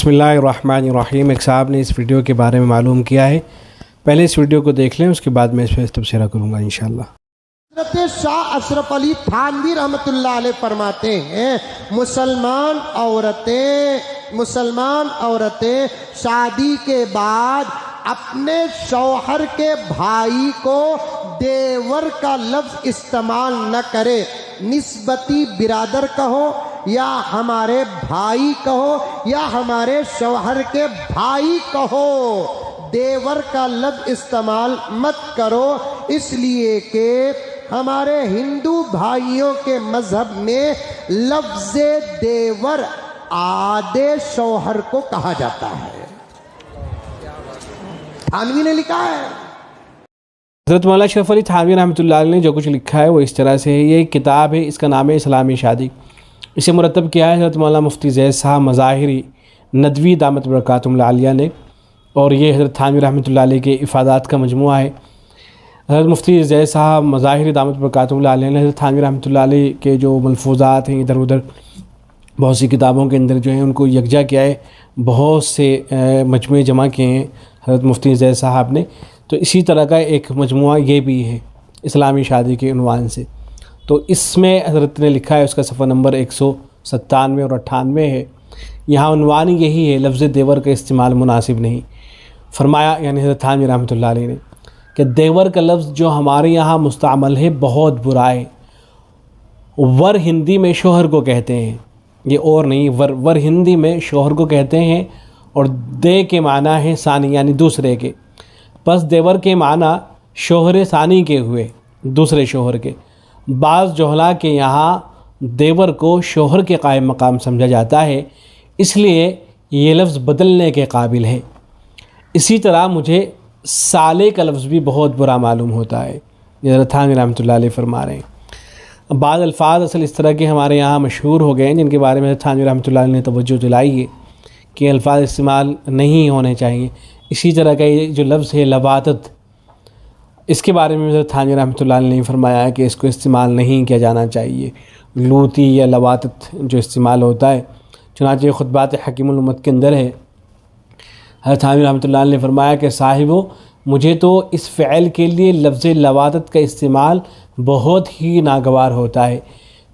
बिस्मिल्लाहिर्रहमानिर्रहीम। एक साहब ने इस वीडियो के बारे में मालूम किया है, पहले इस वीडियो को देख लें, उसके बाद मैं इस पर तबसरा करूँगा इंशाअल्लाह। हज़रत शाह अशरफ अली थानवी रहमतुल्लाह अलैह फरमाते हैं, मुसलमान औरतें शादी के बाद अपने शौहर के भाई को देवर का लफ्ज़ इस्तेमाल न करे, निस्बती बिरादर कहो या हमारे भाई कहो या हमारे शौहर के भाई कहो, देवर का लफ्ज़ इस्तेमाल मत करो, इसलिए कि हमारे हिंदू भाइयों के मजहब में लफ्ज़ देवर आधे शौहर को कहा जाता है। थानवी ने लिखा है, हज़रत मौलाना अशरफ अली थानवी रहमतुल्लाह अलैह ने जो कुछ लिखा है वो इस तरह से है। ये एक किताब है, इसका नाम है इस्लामी शादी। इसे मुरतब किया है हज़रत मौलाना मुफ्ती ज़ैद साहब मज़ाहिरी नदवी दामत बरकातुहुल आलिया ने, और ये हज़रत थानवी रहमतुल्लाह अलैह के इफ़ादात का मजमुआ है। हज़रत मुफ्ती ज़ैद साहब मज़ाहिरी दामत बरकातुहुल आलिया ने हज़रत थानवी रहमतुल्लाह अलैह के जो मलफूज़ात हैं इधर उधर बहुत सी किताबों के अंदर जो है उनको यकजा किया है, बहुत से मजमुए जमा किए हैं हज़रत मुफ्ती ज़ैद साहब ने। तो इसी तरह का एक मजमुआ ये भी है इस्लामी शादी के उन्वान से। तो इसमें हज़रत ने लिखा है, उसका सफ़ा नंबर 197 और 98 है। यहाँ उन्वान यही है, लफ्ज़ देवर का इस्तेमाल मुनासिब नहीं। फरमाया यानी हज़रत थानवी रहमतुल्लाह अलैह ने कि देवर का लफ्ज़ जो हमारे यहाँ मुस्तअमल है बहुत बुरा है। वर हिंदी में शोहर को कहते हैं, ये और नहीं, वर हिंदी में शोहर को कहते हैं, और दे के माना है सानी यानी दूसरे के। बस देवर के माना शोहर सानी के हुए, दूसरे शोहर के। बाज़ जोहला के यहाँ देवर को शोहर के कायम मकाम समझा जाता है, इसलिए ये लफ्ज़ बदलने के काबिल है। इसी तरह मुझे साले का लफ्ज़ भी बहुत बुरा मालूम होता है, ये थानवी रहमतुल्लाह अलैह फरमा रहे हैं। बाद अल्फाज असल इस तरह के हमारे यहाँ मशहूर हो गए हैं जिनके बारे में थानवी रहमतुल्लाह अलैह ने तवज्जो दिलाई है कि अल्फाज इस्तेमाल नहीं होने चाहिए। इसी तरह का ये जो लफ्ज़ है लवातत, इसके बारे में थानवी रहमतुल्लाह अलैह ने फरमाया है कि इसको इस्तेमाल नहीं किया जाना चाहिए। लूती या लवातत जो इस्तेमाल होता है, चुनांचे खुतबात हकीमुल उम्मत के अंदर है, हज़रत थानवी रहमतुल्लाह अलैह ने फरमाया कि साहिबो, मुझे तो इस फ़िल के लिए लफ्ज़ लवातत का इस्तेमाल बहुत ही नागवार होता है,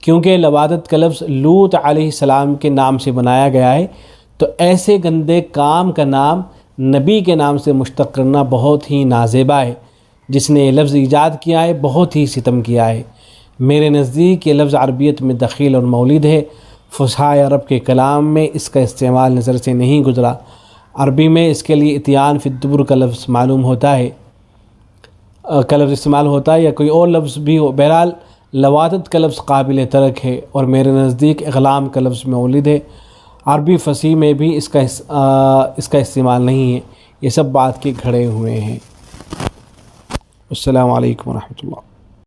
क्योंकि लवातत का लफ्ज़ लूत अलैहिस्सलाम के नाम से बनाया गया है। तो ऐसे गंदे काम का नाम नबी के नाम से मुश्तक़ करना बहुत ही नाज़ेबा है। जिसने ये लफ्ज़ ईजाद किया है बहुत ही सितम किया है। मेरे नज़दीक ये लफ्ज़ अरबियत में दखील और मौलिद है। फ़ुसहाए अरब के कलाम में इसका इस्तेमाल नज़र से नहीं गुज़रा। अरबी में इसके लिए इतियान फ़िद्दुबुर का लफ्ज़ मालूम होता है, का लफ्ज़ इस्तेमाल होता है, या कोई और लफ्ज़ भी हो। बहरहाल लवातत का लफ्ज़ काबिल तरक है, और मेरे नज़दीक इग़लाम का लफ्ज़ मौलिद है। अरबी फ़सीह में भी इसका इस्तेमाल नहीं है। ये सब बात के खड़े हुए हैं। अस्सलामु अलैकुम व रहमतुल्लाह।